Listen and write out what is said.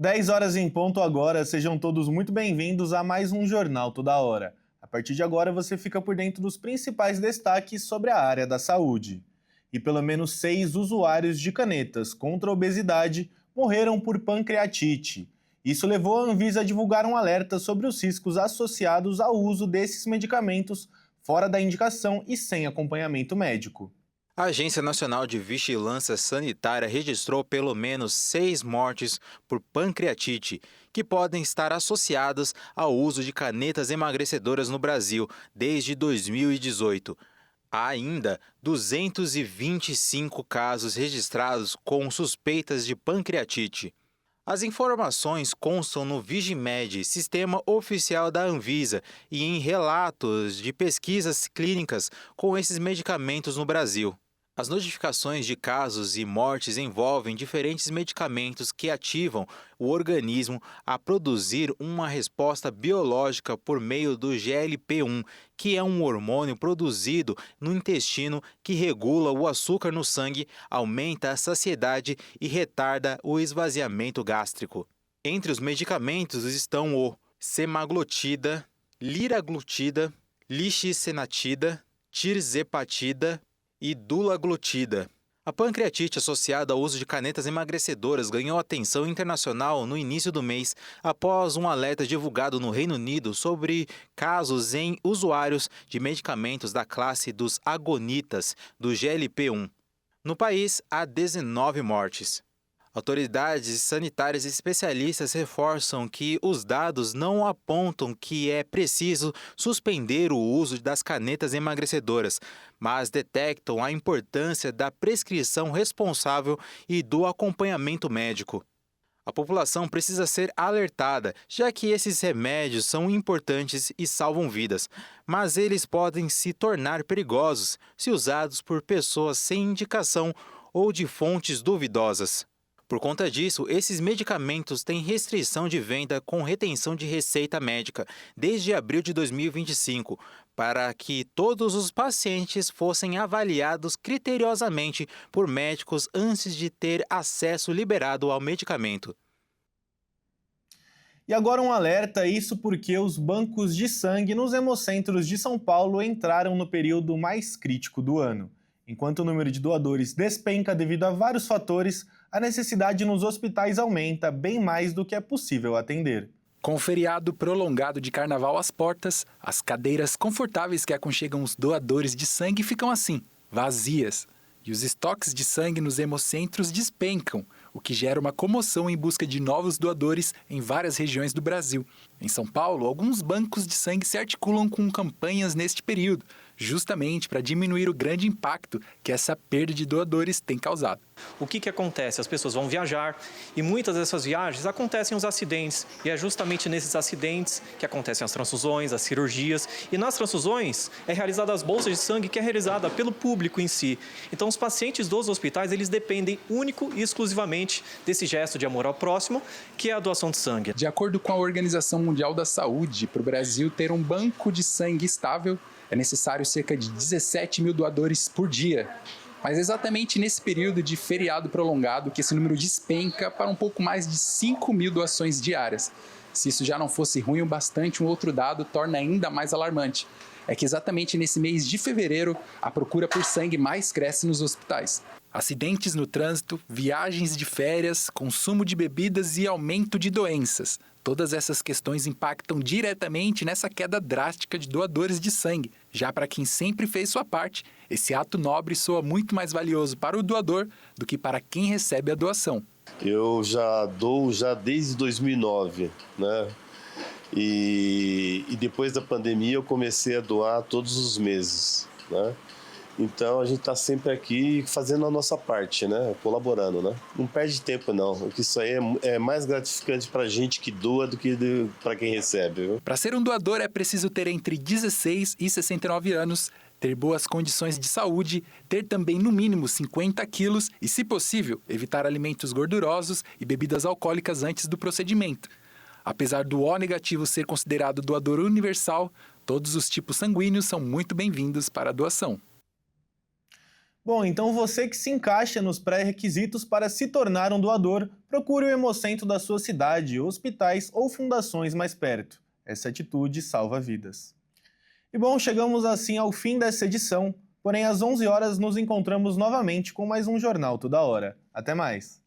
10 horas em ponto agora, sejam todos muito bem-vindos a mais um Jornal Toda Hora. A partir de agora você fica por dentro dos principais destaques sobre a área da saúde. E pelo menos 6 usuários de canetas contra a obesidade morreram por pancreatite. Isso levou a Anvisa a divulgar um alerta sobre os riscos associados ao uso desses medicamentos fora da indicação e sem acompanhamento médico. A Agência Nacional de Vigilância Sanitária registrou pelo menos 6 mortes por pancreatite, que podem estar associadas ao uso de canetas emagrecedoras no Brasil desde 2018. Há ainda 225 casos registrados com suspeitas de pancreatite. As informações constam no Vigimed, sistema oficial da Anvisa, e em relatos de pesquisas clínicas com esses medicamentos no Brasil. As notificações de casos e mortes envolvem diferentes medicamentos que ativam o organismo a produzir uma resposta biológica por meio do GLP-1, que é um hormônio produzido no intestino que regula o açúcar no sangue, aumenta a saciedade e retarda o esvaziamento gástrico. Entre os medicamentos estão o semaglutida, liraglutida, lixisenatida, tirzepatida e dulaglutida. A pancreatite associada ao uso de canetas emagrecedoras ganhou atenção internacional no início do mês, após um alerta divulgado no Reino Unido sobre casos em usuários de medicamentos da classe dos agonitas do GLP-1. No país, há 19 mortes. Autoridades sanitárias e especialistas reforçam que os dados não apontam que é preciso suspender o uso das canetas emagrecedoras, mas detectam a importância da prescrição responsável e do acompanhamento médico. A população precisa ser alertada, já que esses remédios são importantes e salvam vidas, mas eles podem se tornar perigosos se usados por pessoas sem indicação ou de fontes duvidosas. Por conta disso, esses medicamentos têm restrição de venda com retenção de receita médica desde abril de 2025, para que todos os pacientes fossem avaliados criteriosamente por médicos antes de ter acesso liberado ao medicamento. E agora um alerta, isso porque os bancos de sangue nos hemocentros de São Paulo entraram no período mais crítico do ano. Enquanto o número de doadores despenca devido a vários fatores, a necessidade nos hospitais aumenta bem mais do que é possível atender. Com o feriado prolongado de carnaval às portas, as cadeiras confortáveis que aconchegam os doadores de sangue ficam assim, vazias. E os estoques de sangue nos hemocentros despencam, o que gera uma comoção em busca de novos doadores em várias regiões do Brasil. Em São Paulo, alguns bancos de sangue se articulam com campanhas neste período, justamente para diminuir o grande impacto que essa perda de doadores tem causado. O que acontece? As pessoas vão viajar e muitas dessas viagens acontecem os acidentes. E é justamente nesses acidentes que acontecem as transfusões, as cirurgias. E nas transfusões é realizada as bolsas de sangue, que é realizada pelo público em si. Então os pacientes dos hospitais, eles dependem único e exclusivamente desse gesto de amor ao próximo, que é a doação de sangue. De acordo com a Organização Mundial da Saúde, para o Brasil ter um banco de sangue estável, é necessário cerca de 17 mil doadores por dia. Mas é exatamente nesse período de feriado prolongado que esse número despenca para um pouco mais de 5 mil doações diárias. Se isso já não fosse ruim o bastante, um outro dado torna ainda mais alarmante. É que exatamente nesse mês de fevereiro, a procura por sangue mais cresce nos hospitais. Acidentes no trânsito, viagens de férias, consumo de bebidas e aumento de doenças. Todas essas questões impactam diretamente nessa queda drástica de doadores de sangue. Já para quem sempre fez sua parte, esse ato nobre soa muito mais valioso para o doador do que para quem recebe a doação. Eu já dou desde 2009, né? E depois da pandemia eu comecei a doar todos os meses, né? Então a gente está sempre aqui fazendo a nossa parte, né? Colaborando, né? Não perde tempo não, porque isso aí é mais gratificante para a gente que doa do que para quem recebe. Para ser um doador é preciso ter entre 16 e 69 anos, ter boas condições de saúde, ter também no mínimo 50 quilos e, se possível, evitar alimentos gordurosos e bebidas alcoólicas antes do procedimento. Apesar do O negativo ser considerado doador universal, todos os tipos sanguíneos são muito bem-vindos para a doação. Bom, então você que se encaixa nos pré-requisitos para se tornar um doador, procure o Hemocentro da sua cidade, hospitais ou fundações mais perto. Essa atitude salva vidas. E bom, chegamos assim ao fim dessa edição, porém às 11 horas nos encontramos novamente com mais um Jornal Toda Hora. Até mais!